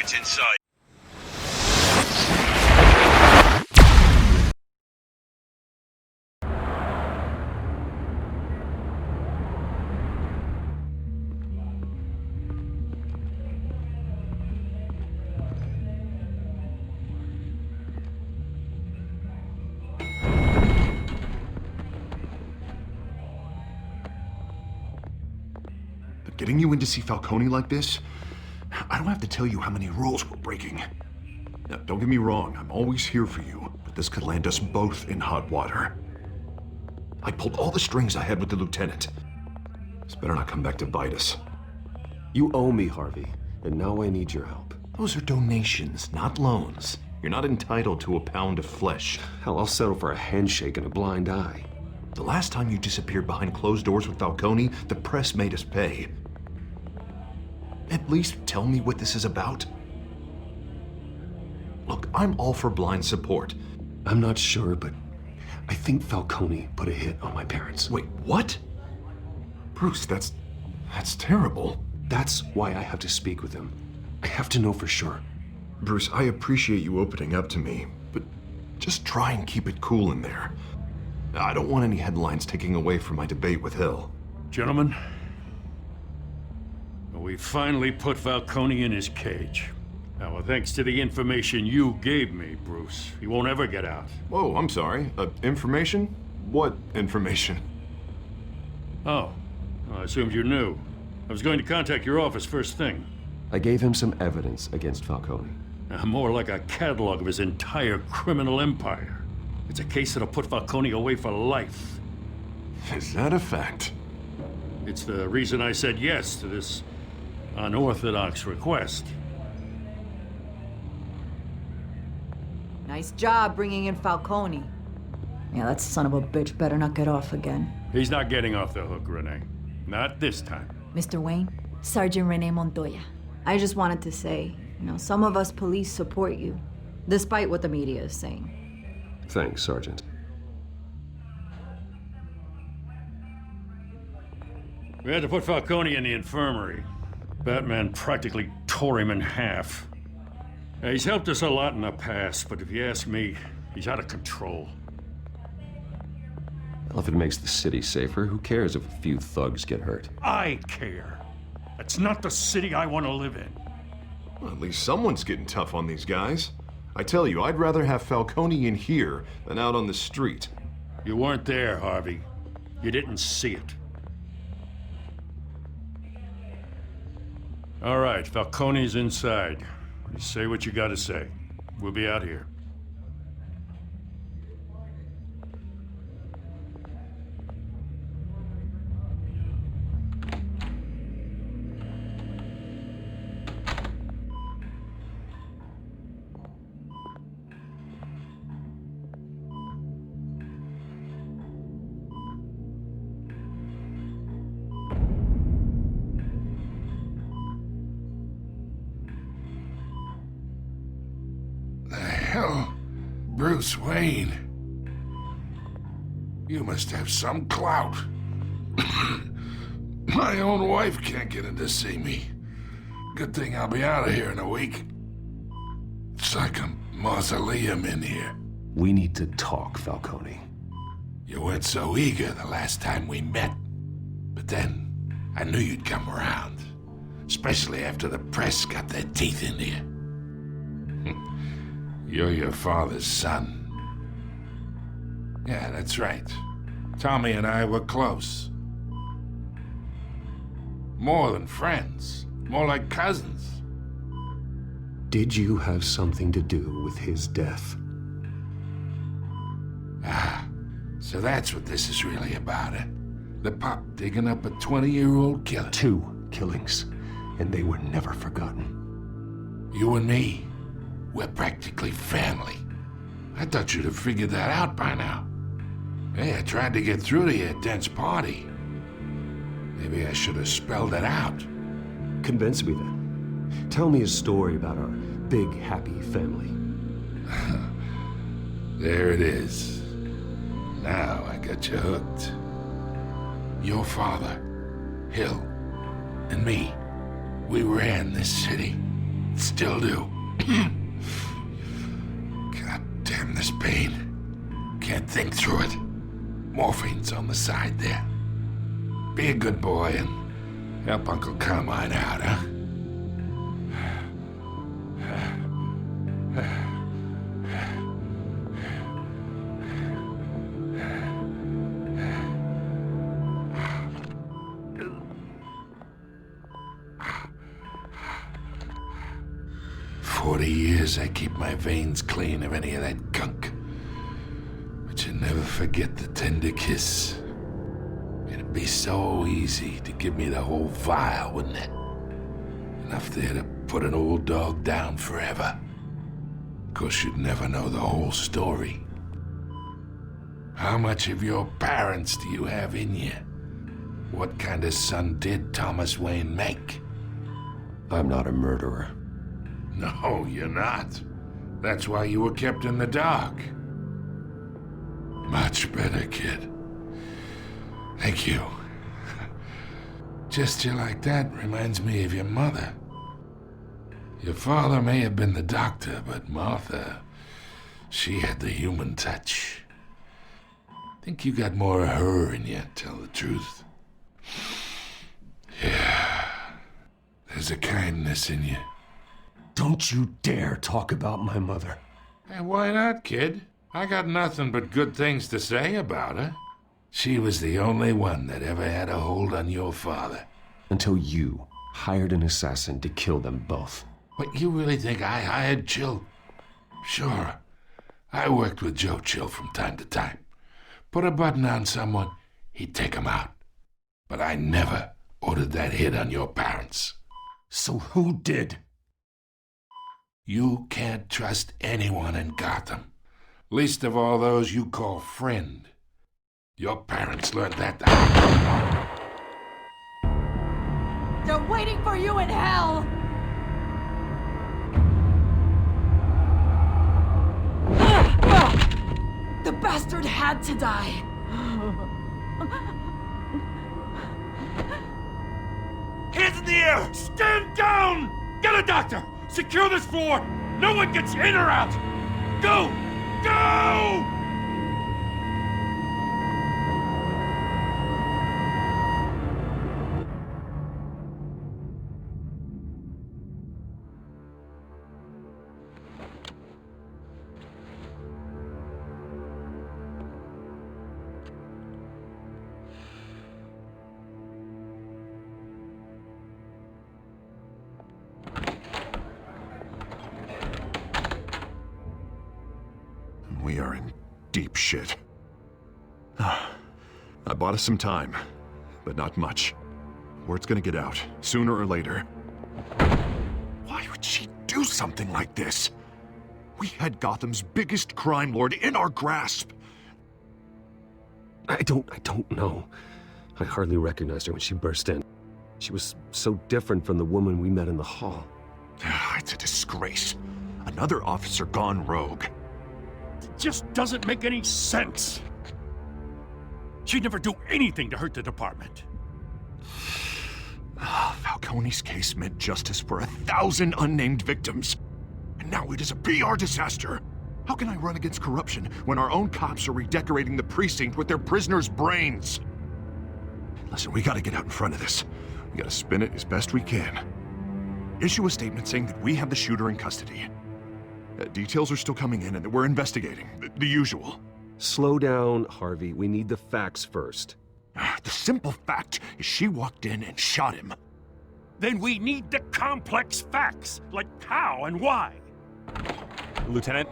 targets in sight. Getting you in to see Falcone like this? I don't have to tell you how many rules we're breaking. Now, don't get me wrong, I'm always here for you, but this could land us both in hot water. I pulled all the strings I had with the lieutenant. This better not come back to bite us. You owe me, Harvey, and now I need your help. Those are donations, not loans. You're not entitled to a pound of flesh. Hell, I'll settle for a handshake and a blind eye. The last time you disappeared behind closed doors with Falcone, the press made us pay. At least tell me what this is about. Look, I'm all for blind support. I'm not sure, but I think Falcone put a hit on my parents. Wait, what? Bruce, that's terrible. That's why I have to speak with him. I have to know for sure. Bruce, I appreciate you opening up to me, but just try and keep it cool in there. I don't want any headlines taking away from my debate with Hill. Gentlemen, we finally put Falcone in his cage. Now, thanks to the information you gave me, Bruce, he won't ever get out. Whoa, I'm sorry. Information? What information? Oh, well, I assumed you knew. I was going to contact your office first thing. I gave him some evidence against Falcone. More like a catalog of his entire criminal empire. It's a case that'll put Falcone away for life. Is that a fact? It's the reason I said yes to this unorthodox request. Nice job bringing in Falcone. Yeah, that son of a bitch better not get off again. He's not getting off the hook, Renee. Not this time. Mr. Wayne, Sergeant Renee Montoya. I just wanted to say, some of us police support you, despite what the media is saying. Thanks, Sergeant. We had to put Falcone in the infirmary. Batman practically tore him in half. He's helped us a lot in the past, but if you ask me, he's out of control. Well, if it makes the city safer, who cares if a few thugs get hurt? I care. That's not the city I want to live in. Well, at least someone's getting tough on these guys. I tell you, I'd rather have Falcone in here than out on the street. You weren't there, Harvey. You didn't see it. All right, Falcone's inside. You say what you gotta say. We'll be out here. Hell, Bruce Wayne. You must have some clout. My own wife can't get in to see me. Good thing I'll be out of here in a week. It's like a mausoleum in here. We need to talk, Falcone. You weren't so eager the last time we met. But then, I knew you'd come around. Especially after the press got their teeth into you. You're your father's son. Yeah, that's right. Tommy and I were close. More than friends. More like cousins. Did you have something to do with his death? Ah, so that's what this is really about, eh? The pup digging up a 20-year-old killer. 2 killings, and they were never forgotten. You and me, we're practically family. I thought you'd have figured that out by now. Hey, I tried to get through to you at Dent's party. Maybe I should have spelled it out. Convince me then. Tell me a story about our big, happy family. There it is. Now I got you hooked. Your father, Hill, and me, we ran this city. Still do. God damn this pain. Can't think through it. Morphine's on the side there. Be a good boy and help Uncle Carmine out, huh? 40 years I keep my veins clean of any of that gunk. But you never forget the tender kiss. It'd be so easy to give me the whole vial, wouldn't it? Enough there to put an old dog down forever. Of course, you'd never know the whole story. How much of your parents do you have in you? What kind of son did Thomas Wayne make? I'm not a murderer. No, you're not. That's why you were kept in the dark. Much better, kid. Thank you. Gesture like that reminds me of your mother. Your father may have been the doctor, but Martha, she had the human touch. Think you got more of her in you, tell the truth. Yeah. There's a kindness in you. Don't you dare talk about my mother. Hey, why not, kid? I got nothing but good things to say about her. She was the only one that ever had a hold on your father. Until you hired an assassin to kill them both. What, you really think I hired Chill? Sure. I worked with Joe Chill from time to time. Put a button on someone, he'd take him out. But I never ordered that hit on your parents. So who did? You can't trust anyone in Gotham. Least of all those you call friend. Your parents learned that the They're waiting for you in hell! The bastard had to die! Hands in the air! Stand down! Get a doctor! Secure this floor! No one gets in or out! Go! Go! We are in deep shit. I bought us some time, but not much. Word's gonna get out, sooner or later. Why would she do something like this? We had Gotham's biggest crime lord in our grasp. I don't know. I hardly recognized her when she burst in. She was so different from the woman we met in the hall. It's a disgrace. Another officer gone rogue. It just doesn't make any sense. She'd never do anything to hurt the department. Falcone's case meant justice for 1,000 unnamed victims. And now it is a PR disaster. How can I run against corruption when our own cops are redecorating the precinct with their prisoners' brains? Listen, we gotta get out in front of this. We gotta spin it as best we can. Issue a statement saying that we have the shooter in custody. Details are still coming in and that we're investigating. The usual. Slow down, Harvey. We need the facts first. The simple fact is she walked in and shot him. Then we need the complex facts, like how and why. Lieutenant,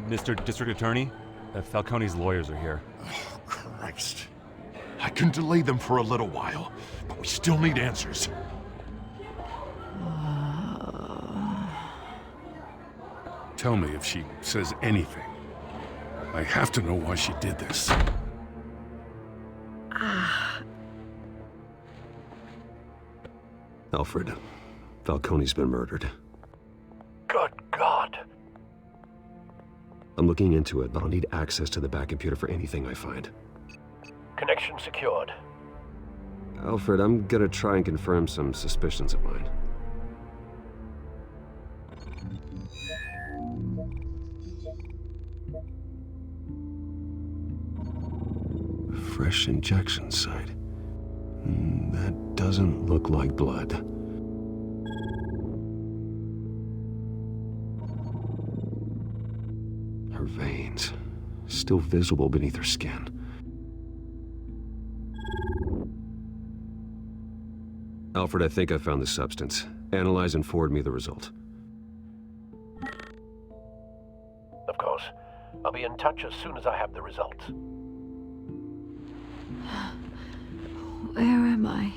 Mr. District Attorney, Falcone's lawyers are here. Oh, Christ. I can delay them for a little while, but we still need answers. Tell me if she says anything. I have to know why she did this. Alfred, Falcone's been murdered. Good God. I'm looking into it, but I'll need access to the back computer for anything I find. Connection secured. Alfred, I'm gonna try and confirm some suspicions of mine. fresh injection site. That doesn't look like blood. Her veins, still visible beneath her skin. Alfred, I think I found the substance. Analyze and forward me the result. Of course. I'll be in touch as soon as I have the results. Where am I?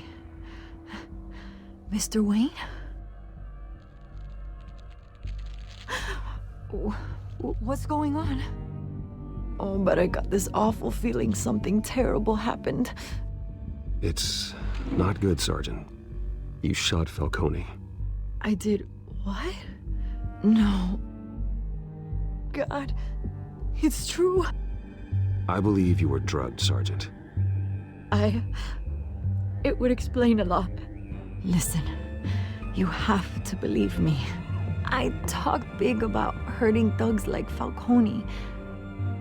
Mr. Wayne? What's going on? Oh, but I got this awful feeling something terrible happened. It's not good, Sergeant. You shot Falcone. I did what? No. God, it's true. I believe you were drugged, Sergeant. It would explain a lot. Listen, you have to believe me. I talk big about hurting thugs like Falcone,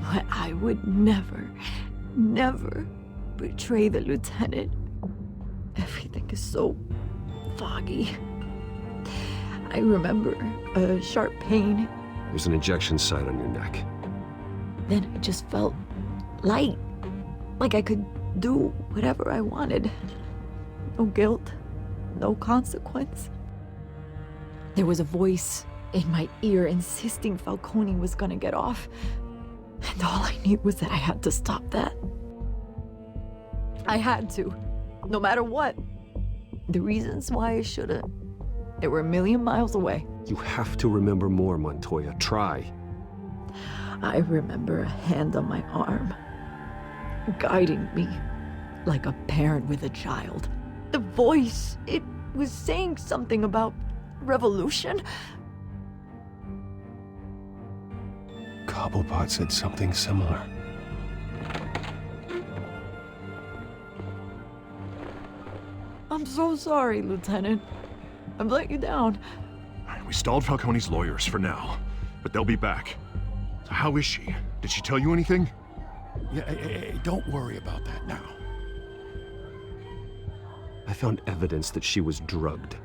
but I would never betray the lieutenant. Everything is so foggy. I remember a sharp pain. There's an injection site on your neck. Then I just felt light, like I could do whatever I wanted. No guilt, no consequence. There was a voice in my ear insisting Falcone was gonna get off. And all I knew was that I had to stop that. I had to, no matter what. The reasons why I shouldn't, they were a million miles away. You have to remember more, Montoya. Try. I remember a hand on my arm, guiding me like a parent with a child. The voice, it was saying something about revolution. Cobblepot said something similar. I'm so sorry, Lieutenant. I've let you down. We stalled Falcone's lawyers for now, but they'll be back. So how is she? Did she tell you anything? Yeah, hey, don't worry about that now. I found evidence that she was drugged.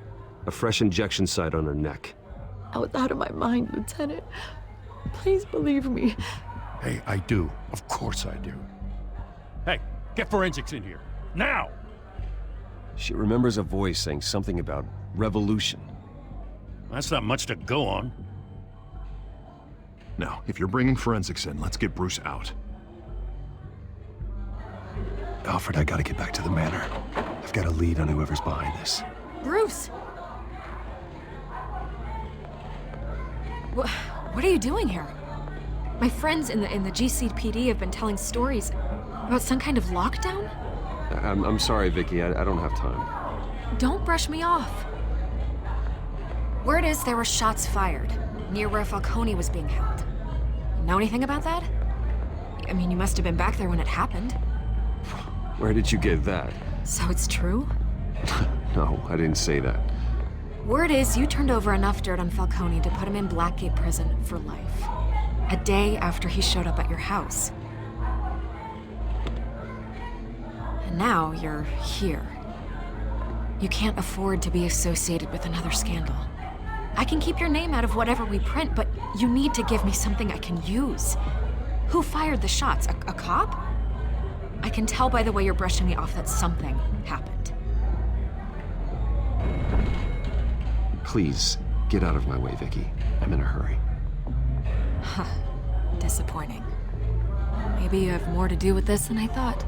A fresh injection site on her neck. I was out of my mind, Lieutenant. Please believe me. Hey, I do. Of course I do. Hey, get forensics in here. Now! She remembers a voice saying something about revolution. That's not much to go on. Now, if you're bringing forensics in, let's get Bruce out. Alfred, I gotta get back to the manor. I've got a lead on whoever's behind this. Bruce! What are you doing here? My friends in the GCPD have been telling stories about some kind of lockdown? I'm sorry, Vicky. I don't have time. Don't brush me off. Word is there were shots fired near where Falcone was being held. Know anything about that? I mean, you must have been back there when it happened. Where did you get that? So it's true? No, I didn't say that. Word is you turned over enough dirt on Falcone to put him in Blackgate Prison for life. A day after he showed up at your house. And now you're here. You can't afford to be associated with another scandal. I can keep your name out of whatever we print, but you need to give me something I can use. Who fired the shots? A cop? I can tell by the way you're brushing me off that something happened. Please, get out of my way, Vicky. I'm in a hurry. Huh. Disappointing. Maybe you have more to do with this than I thought.